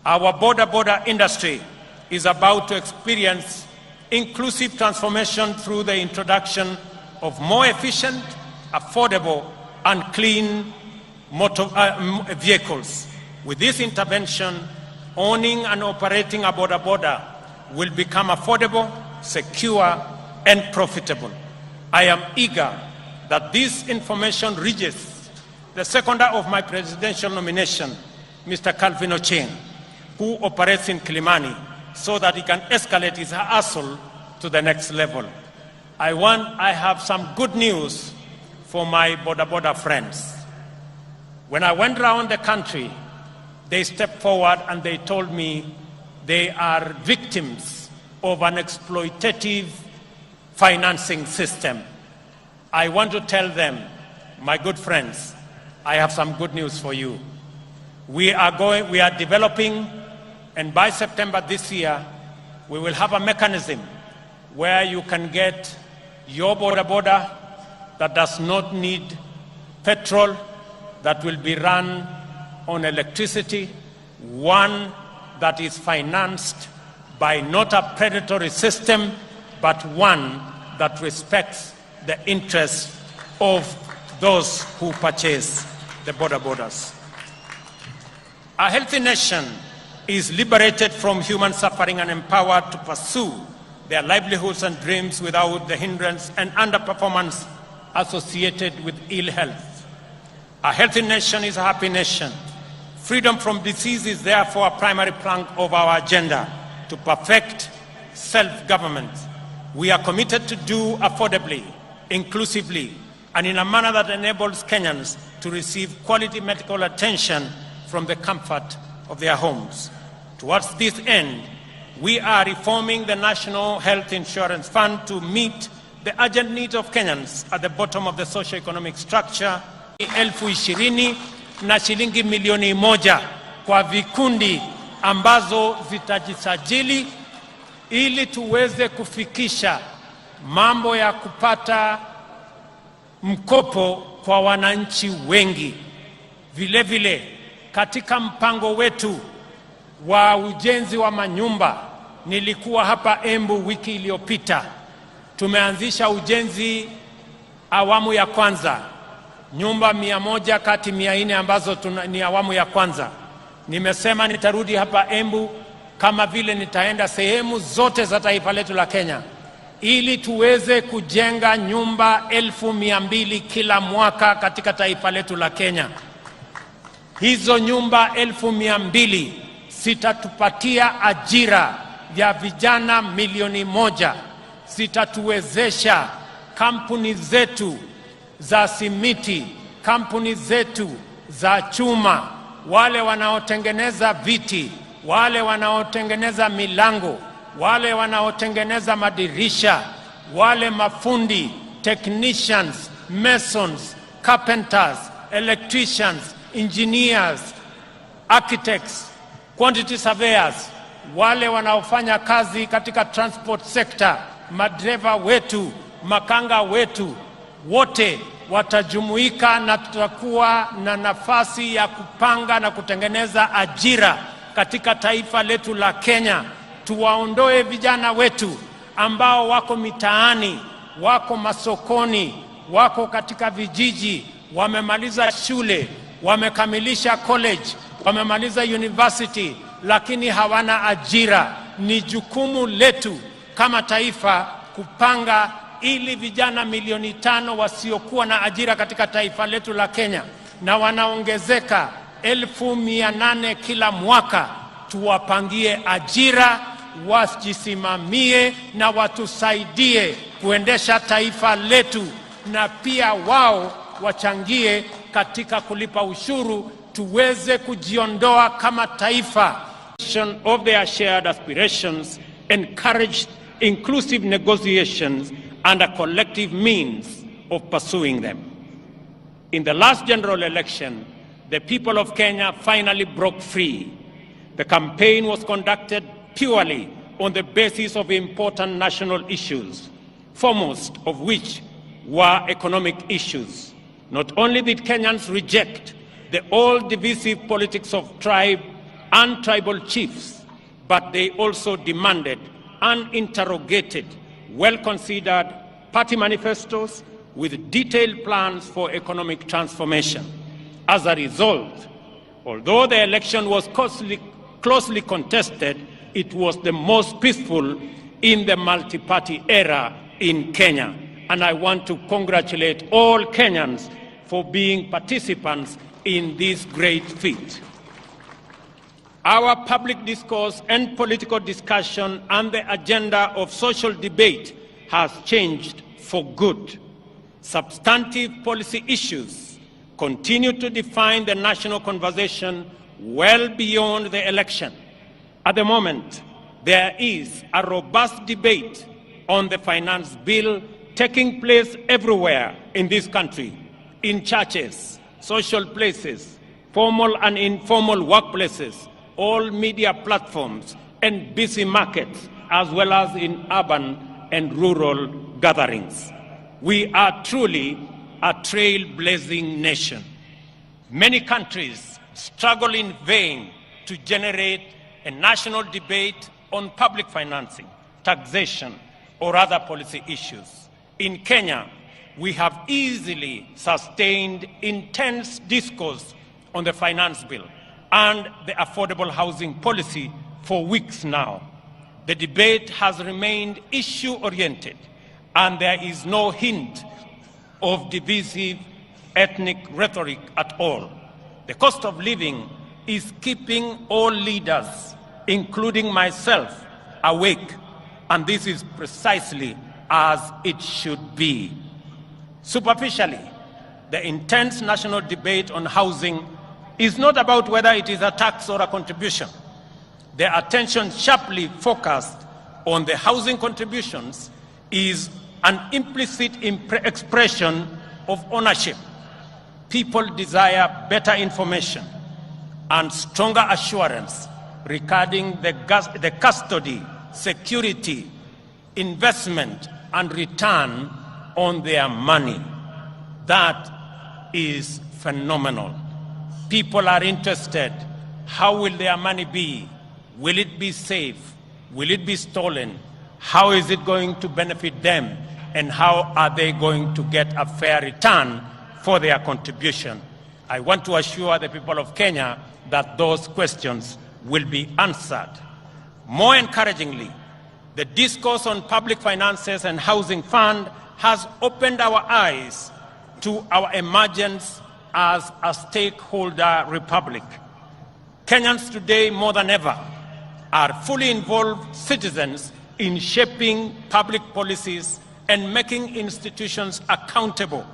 Our border industry is about to experience inclusive transformation through the introduction of more efficient, affordable, and clean motor vehicles. With this intervention, owning and operating a border will become affordable, secure, and profitable. I am eager that this information reaches the seconder of my presidential nomination, Mr. Calvin Ochieng, who operates in Kilimani, so that he can escalate his hustle to the next level. I have some good news for my border friends. When I went around the country, they stepped forward and they told me they are victims of an exploitative financing system. I want to tell them, my good friends, I have some good news for you. We are developing, and by September this year, we will have a mechanism where you can get your border that does not need petrol, that will be run on electricity, one that is financed by not a predatory system, but one that respects the interests of those who purchase the borders. A healthy nation is liberated from human suffering and empowered to pursue their livelihoods and dreams without the hindrance and underperformance associated with ill health. A healthy nation is a happy nation. Freedom from disease is therefore a primary plank of our agenda to perfect self-government. We are committed to do affordably, inclusively, and in a manner that enables Kenyans to receive quality medical attention from the comfort of their homes. Towards this end, we are reforming the National Health Insurance Fund to meet the urgent needs of Kenyans at the bottom of the socio-economic structure. 20,000 na shilingi milioni 1 kwa vikundi ambazo zitajisajili ili tuweze kufikisha mambo ya kupata mkopo kwa wananchi wengi. Vile vile katika mpango wetu wa ujenzi wa manyumba, nilikuwa hapa Embu wiki iliyopita, tumeanzisha ujenzi awamu ya kwanza, nyumba 100 kati 400 ambazo ni awamu ya kwanza. Nimesema nitarudi hapa Embu kama vile nitaenda sehemu zote za taifa letu la Kenya, ili tuweze kujenga nyumba 200,000 kila mwaka katika taifa letu la Kenya. Hizo nyumba 200,000 zitatupatia ajira ya vijana 1,000,000, zitatuwezesha kampuni zetu za simiti, kampuni zetu za chuma, wale wanaotengeneza viti, wale wanaotengeneza milango, wale wanaotengeneza madirisha, wale mafundi, technicians, masons, carpenters, electricians, engineers, architects, quantity surveyors, wale wanaofanya kazi katika transport sector, madereva wetu, makanga wetu, wote watajumuika na tutakuwa na nafasi ya kupanga na kutengeneza ajira katika taifa letu la Kenya. Tuwaondoe vijana wetu ambao wako mitaani, wako masokoni, wako katika vijiji, wamemaliza shule, wamekamilisha college, wamemaliza university, lakini hawana ajira. Ni jukumu letu kama taifa kupanga ili vijana 500,000 wasiokuwa na ajira katika taifa letu la Kenya, na wanaongezeka 800,000 kila mwaka, tuwapangie ajira, wajisimamie na watusaidie kuendesha taifa letu, na pia wao wachangie katika kulipa ushuru, tuweze kujiondoa kama taifa. Of their shared aspirations encouraged inclusive negotiations and a collective means of pursuing them. In the last general election, the people of Kenya finally broke free. The campaign was conducted purely on the basis of important national issues, foremost of which were economic issues. Not only did Kenyans reject the old divisive politics of tribe, and tribal chiefs, but they also demanded uninterrogated, well-considered party manifestos with detailed plans for economic transformation. As a result, although the election was closely contested, it was the most peaceful in the multi-party era in Kenya. And I want to congratulate all Kenyans for being participants in this great feat. Our public discourse and political discussion and the agenda of social debate has changed for good. Substantive policy issues continue to define the national conversation well beyond the election. At the moment, there is a robust debate on the finance bill taking place everywhere in this country, in churches, social places, formal and informal workplaces, all media platforms, and busy markets, as well as in urban and rural gatherings. We are truly a trailblazing nation. Many countries struggle in vain to generate a national debate on public financing, taxation, or other policy issues. In Kenya, we have easily sustained intense discourse on the finance bill and the affordable housing policy for weeks now. The debate has remained issue-oriented, and there is no hint of divisive ethnic rhetoric at all. The cost of living is keeping all leaders, including myself, awake, and this is precisely as it should be. Superficially, the intense national debate on housing is not about whether it is a tax or a contribution. The attention sharply focused on the housing contributions is an implicit expression of ownership. People desire better information and stronger assurance regarding the custody, security, investment, and return on their money. That is phenomenal. People are interested. How will their money be? Will it be safe? Will it be stolen? How is it going to benefit them? And how are they going to get a fair return for their contribution? I want to assure the people of Kenya that those questions will be answered. More encouragingly, the discourse on public finances and housing fund has opened our eyes to our emergence as a stakeholder republic. Kenyans today, more than ever, are fully involved citizens in shaping public policies and making institutions accountable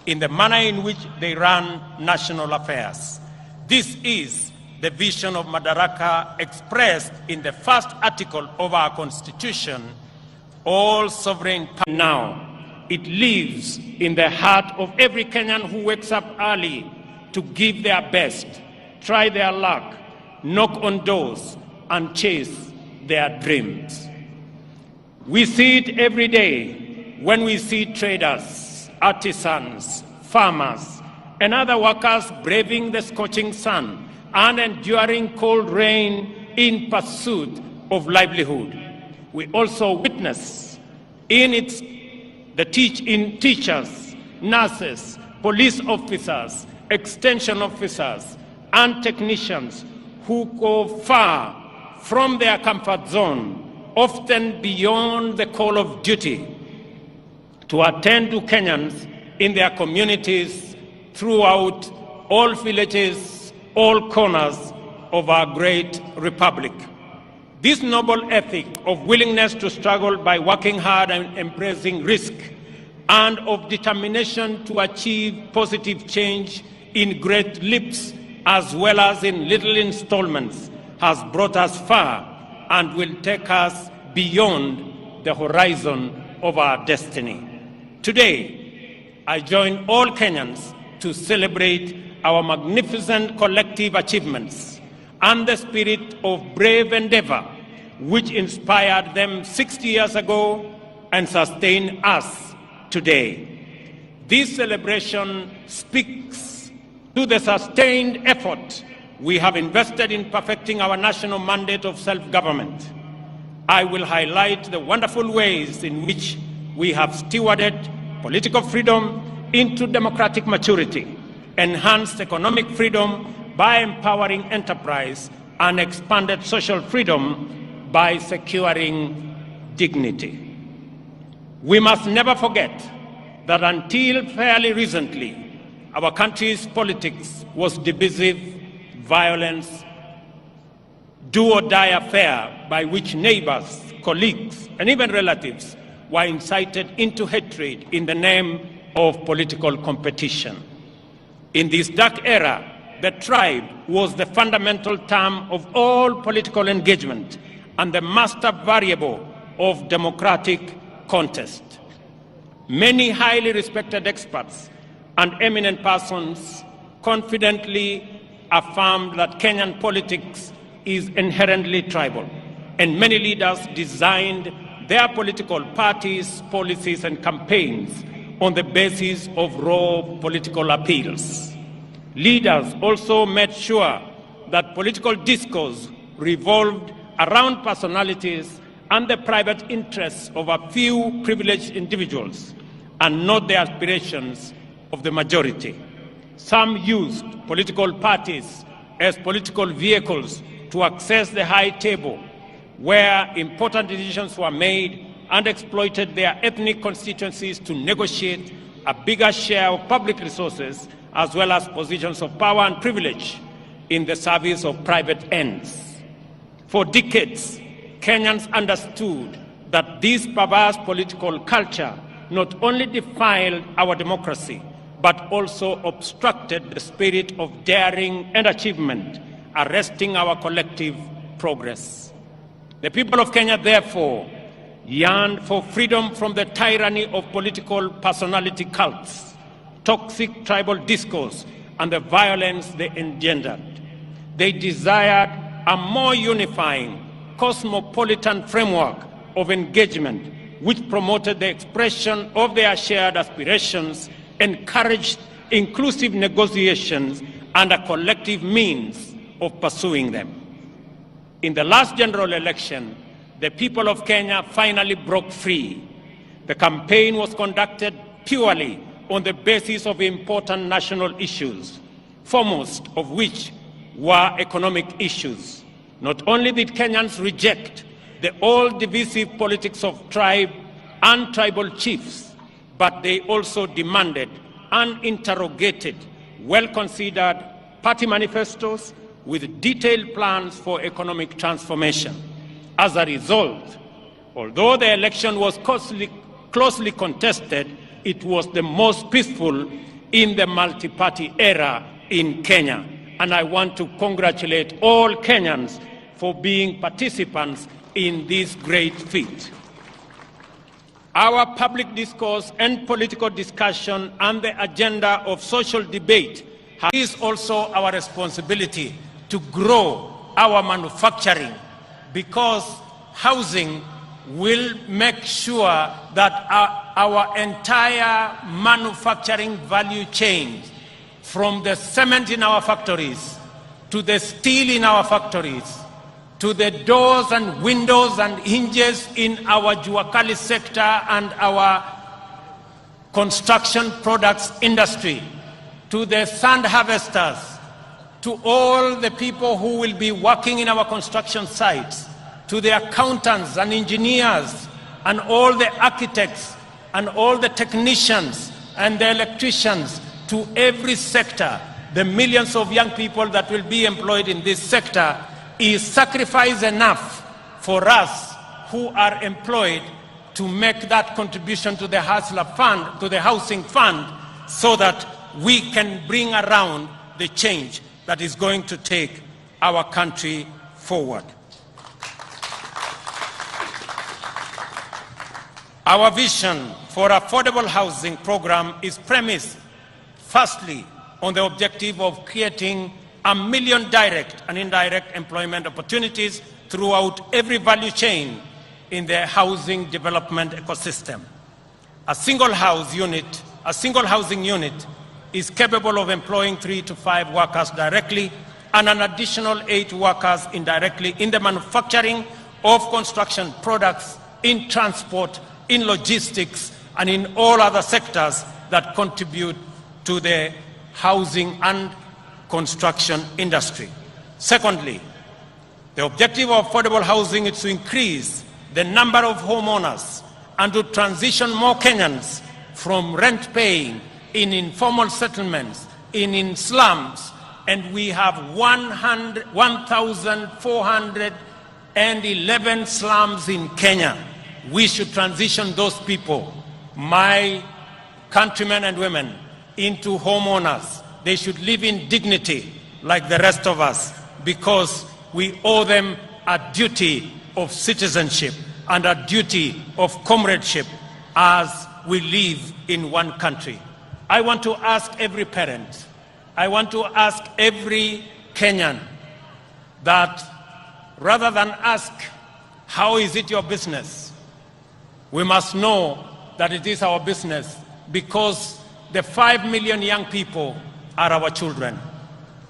in the manner in which they run national affairs. This is the vision of Madaraka expressed in the first article of our Constitution. All sovereign power now, it lives in the heart of every Kenyan who wakes up early to give their best, try their luck, knock on doors, and chase their dreams. We see it every day when we see traders, artisans, farmers, and other workers braving the scorching sun and enduring cold rain in pursuit of livelihood. We also witness in teachers, nurses, police officers, extension officers, and technicians who go far from their comfort zone, often beyond the call of duty, to attend to Kenyans in their communities throughout all villages, all corners of our great republic. This noble ethic of willingness to struggle by working hard and embracing risk, and of determination to achieve positive change in great leaps as well as in little installments, has brought us far and will take us beyond the horizon of our destiny. Today, I join all Kenyans to celebrate our magnificent collective achievements and the spirit of brave endeavor which inspired them 60 years ago and sustain us today. This celebration speaks to the sustained effort we have invested in perfecting our national mandate of self-government. I will highlight the wonderful ways in which we have stewarded political freedom into democratic maturity, enhanced economic freedom by empowering enterprise, and expanded social freedom by securing dignity. We must never forget that until fairly recently, our country's politics was divisive, violence, do-or-die affair by which neighbors, colleagues, and even relatives were incited into hatred in the name of political competition. In this dark era, the tribe was the fundamental term of all political engagement and the master variable of democratic contest. Many highly respected experts and eminent persons confidently affirmed that Kenyan politics is inherently tribal, and many leaders designed their political parties, policies, and campaigns on the basis of raw political appeals. Leaders also made sure that political discourse revolved around personalities and the private interests of a few privileged individuals and not the aspirations of the majority. Some used political parties as political vehicles to access the high table where important decisions were made and exploited their ethnic constituencies to negotiate a bigger share of public resources as well as positions of power and privilege in the service of private ends. For decades, Kenyans understood that this perverse political culture not only defiled our democracy, but also obstructed the spirit of daring and achievement, arresting our collective progress. The people of Kenya, therefore, yearned for freedom from the tyranny of political personality cults, toxic tribal discourse, and the violence they engendered. They desired a more unifying, cosmopolitan framework of engagement which promoted the expression of their shared aspirations, encouraged inclusive negotiations, and a collective means of pursuing them. In the last general election, the people of Kenya finally broke free. The campaign was conducted purely on the basis of important national issues, foremost of which were economic issues. Not only did Kenyans reject the old divisive politics of tribe and tribal chiefs, but they also demanded and interrogated well-considered party manifestos with detailed plans for economic transformation. As a result, although the election was closely contested, it was the most peaceful in the multi-party era in Kenya. And I want to congratulate all Kenyans for being participants in this great feat. Our public discourse and political discussion and the agenda of social debate is also our responsibility to grow our manufacturing, because housing will make sure that our entire manufacturing value chain, from the cement in our factories, to the steel in our factories, to the doors and windows and hinges in our Juakali sector and our construction products industry, to the sand harvesters, to all the people who will be working in our construction sites, to the accountants and engineers and all the architects and all the technicians and the electricians, to every sector, the millions of young people that will be employed in this sector, is sacrifice enough for us who are employed to make that contribution to the hustler fund, to the housing fund, so that we can bring around the change that is going to take our country forward. Our vision for affordable housing program is premised, firstly, on the objective of creating 1 million direct and indirect employment opportunities throughout every value chain in the housing development ecosystem. A single housing unit is capable of employing 3 to 5 workers directly and an additional 8 workers indirectly in the manufacturing of construction products, in transport, in logistics, and in all other sectors that contribute to the housing and construction industry. Secondly, the objective of affordable housing is to increase the number of homeowners and to transition more Kenyans from rent-paying in informal settlements, in slums, and we have 1,411 slums in Kenya. We should transition those people, my countrymen and women, into homeowners. They should live in dignity like the rest of us, because we owe them a duty of citizenship and a duty of comradeship as we live in one country. I want to ask every parent, I want to ask every Kenyan that rather than ask, how is it your business? We must know that it is our business, because the 5 million young people are our children.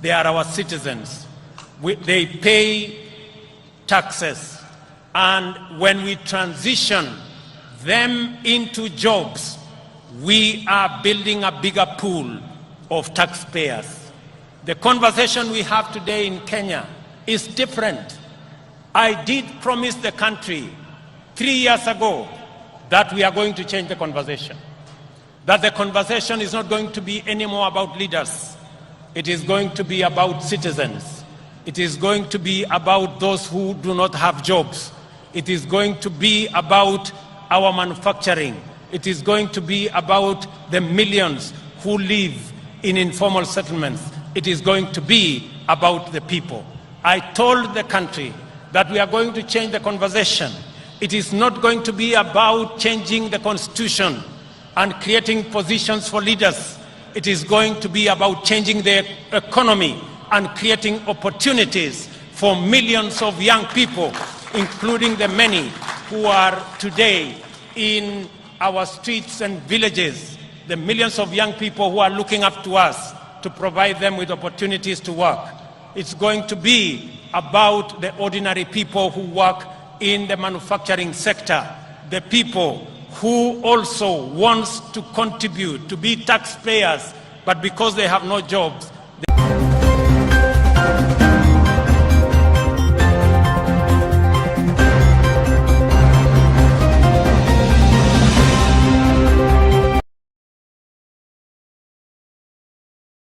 They are our citizens. They pay taxes. And when we transition them into jobs, we are building a bigger pool of taxpayers. The conversation we have today in Kenya is different. I did promise the country 3 years ago that we are going to change the conversation. That the conversation is not going to be anymore about leaders. It is going to be about citizens. It is going to be about those who do not have jobs. It is going to be about our manufacturing. It is going to be about the millions who live in informal settlements. It is going to be about the people. I told the country that we are going to change the conversation. It is not going to be about changing the constitution and creating positions for leaders. It is going to be about changing the economy and creating opportunities for millions of young people, including the many who are today in our streets and villages, the millions of young people who are looking up to us to provide them with opportunities to work. It's going to be about the ordinary people who work in the manufacturing sector, the people who also wants to contribute, to be taxpayers, but because they have no jobs,